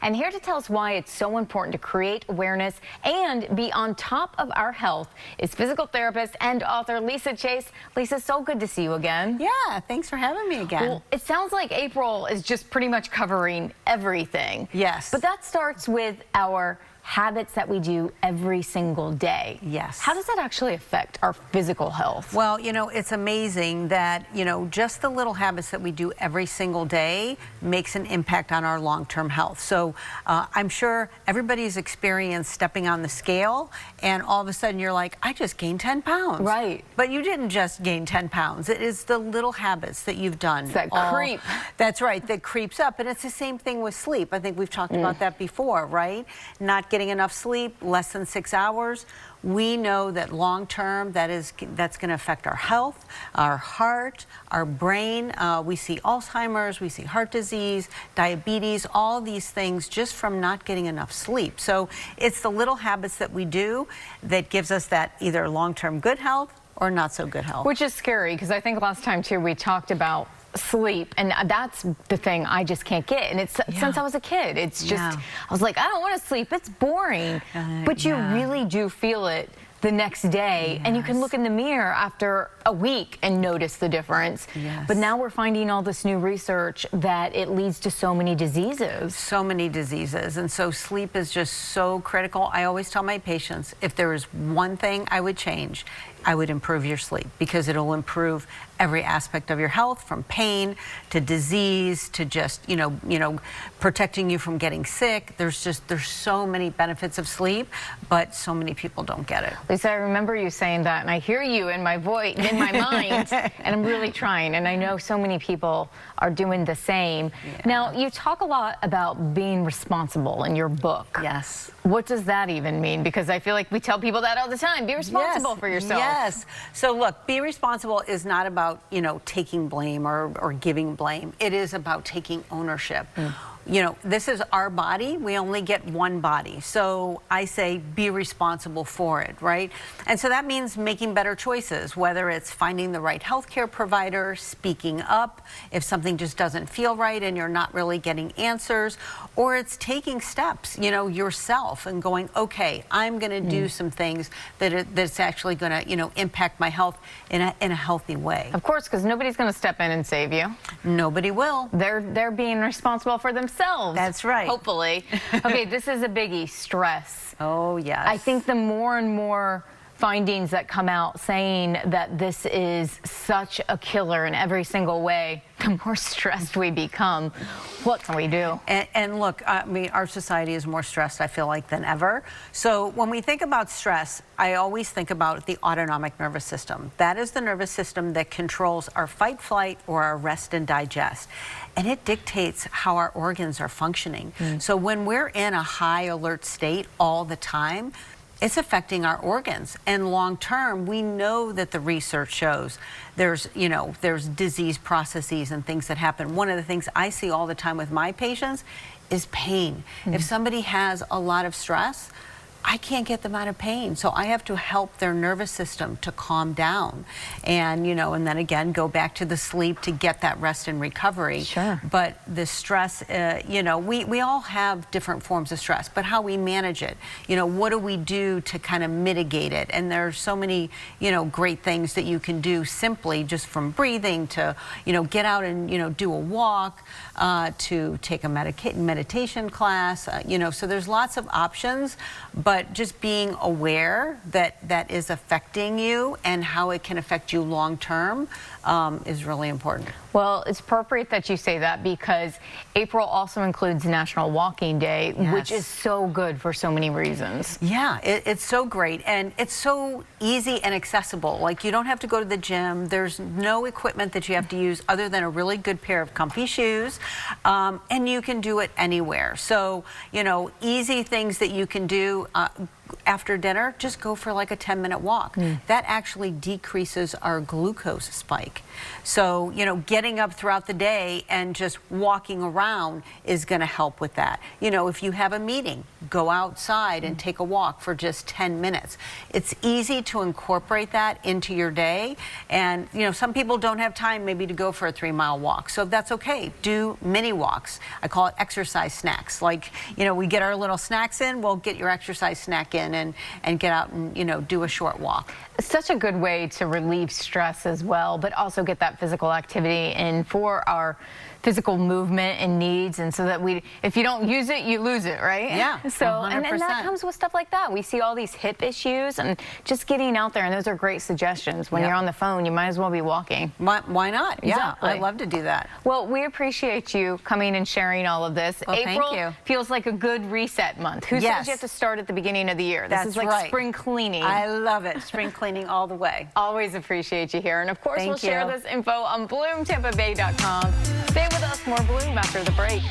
And here to tell us why it's so important to create awareness and be on top of our health is physical therapist and author Lisa Chase. Lisa, so good to see you again. Yeah, thanks for having me again. Well, it sounds like April is just pretty much covering everything. Yes. But that starts with our habits that we do every single day. Yes. How does that actually affect our physical health? Well, you know, it's amazing that, just the little habits that we do every single day makes an impact on our long-term health. So I'm sure everybody's experienced stepping on the scale and all of a sudden you're like, I just gained 10 pounds. Right. But you didn't just gain 10 pounds. It is the little habits that you've done. It's that creep. That's right, that creeps up. And it's the same thing with sleep. I think we've talked about that before, right? Not getting enough sleep, less than 6 hours. We know that long term that's going to affect our health, our heart, our brain. We see Alzheimer's, we see heart disease, diabetes, all these things just from not getting enough sleep. So it's the little habits that we do that gives us that either long-term good health or not so good health. Which is scary because I think last time too we talked about sleep, and that's the thing I just can't get. And it's since I was a kid, it's just I was like, I don't want to sleep, it's boring. But you really do feel it the next day, and you can look in the mirror after a week and notice the difference. But now we're finding all this new research that it leads to so many diseases. So many diseases, and so sleep is just so critical. I always tell my patients, if there is one thing I would change, I would improve your sleep, because it'll improve every aspect of your health, from pain to disease to just, protecting you from getting sick. There's so many benefits of sleep, but so many people don't get it. Lisa, I remember you saying that, and I hear you in my voice, in my mind, and I'm really trying, and I know so many people are doing the same. Now, you talk a lot about being responsible in your book. Yes. What does that even mean? Because I feel like we tell people that all the time. Be responsible for yourself. Yes. So look, be responsible is not about, taking blame or giving blame. It is about taking ownership. This is our body. We only get one body. So I say be responsible for it, right? And so that means making better choices, whether it's finding the right healthcare provider, speaking up if something just doesn't feel right and you're not really getting answers, or it's taking steps, yourself and going, okay, I'm going to do some things that's actually going to, impact my health in a healthy way. Of course, because nobody's going to step in and save you. Nobody will. They're being responsible for themselves. That's right. Hopefully. Okay, this is a biggie, stress. Oh, yes. I think the more and more findings that come out saying that this is such a killer in every single way, the more stressed we become. What can we do? And look, I mean, our society is more stressed, I feel like, than ever. So when we think about stress, I always think about the autonomic nervous system. That is the nervous system that controls our fight, flight, or our rest and digest. And it dictates how our organs are functioning. So when we're in a high alert state all the time, it's affecting our organs. And long term, we know that the research shows there's disease processes and things that happen. One of the things I see all the time with my patients is pain. If somebody has a lot of stress, I can't get them out of pain. So I have to help their nervous system to calm down. And, and then again, go back to the sleep to get that rest and recovery. Sure. But the stress, we all have different forms of stress, but how we manage it, what do we do to kind of mitigate it? And there's so many, great things that you can do simply just from breathing to, get out and, do a walk, to take a meditation class, so there's lots of options, but just being aware that that is affecting you and how it can affect you long term is really important. Well, it's appropriate that you say that because April also includes National Walking Day, which is so good for so many reasons. Yeah, it's so great, and it's so easy and accessible. Like, you don't have to go to the gym. There's no equipment that you have to use other than a really good pair of comfy shoes, and you can do it anywhere. So, easy things that you can do. after dinner, just go for like a 10-minute walk. That actually decreases our glucose spike. So, you know, getting up throughout the day and just walking around is going to help with that. You know, if you have a meeting, go outside and take a walk for just 10 minutes. It's easy to incorporate that into your day. And, you know, some people don't have time maybe to go for a 3-mile walk. So that's okay. Do mini walks. I call it exercise snacks. Like, you know, we get our little snacks in, we'll get your exercise snack in and get out and, you know, do a short walk. Such a good way to relieve stress as well, but also get that physical activity in for our physical movement and needs, and so that if you don't use it, you lose it, right? Yeah. So 100%. and that comes with stuff like that. We see all these hip issues, and just getting out there, and those are great suggestions. When you're on the phone, you might as well be walking. Why not? Exactly. Yeah, I'd love to do that. Well, we appreciate you coming and sharing all of this. Well, April thank you. feels like a good reset month. Who says you have to start at the beginning of the year? This is like right. spring cleaning. I love it. Spring cleaning all the way. Always appreciate you here. And of course, Thank we'll share you. this info on BloomTampaBay.com. Stay with us, more Bloom after the break.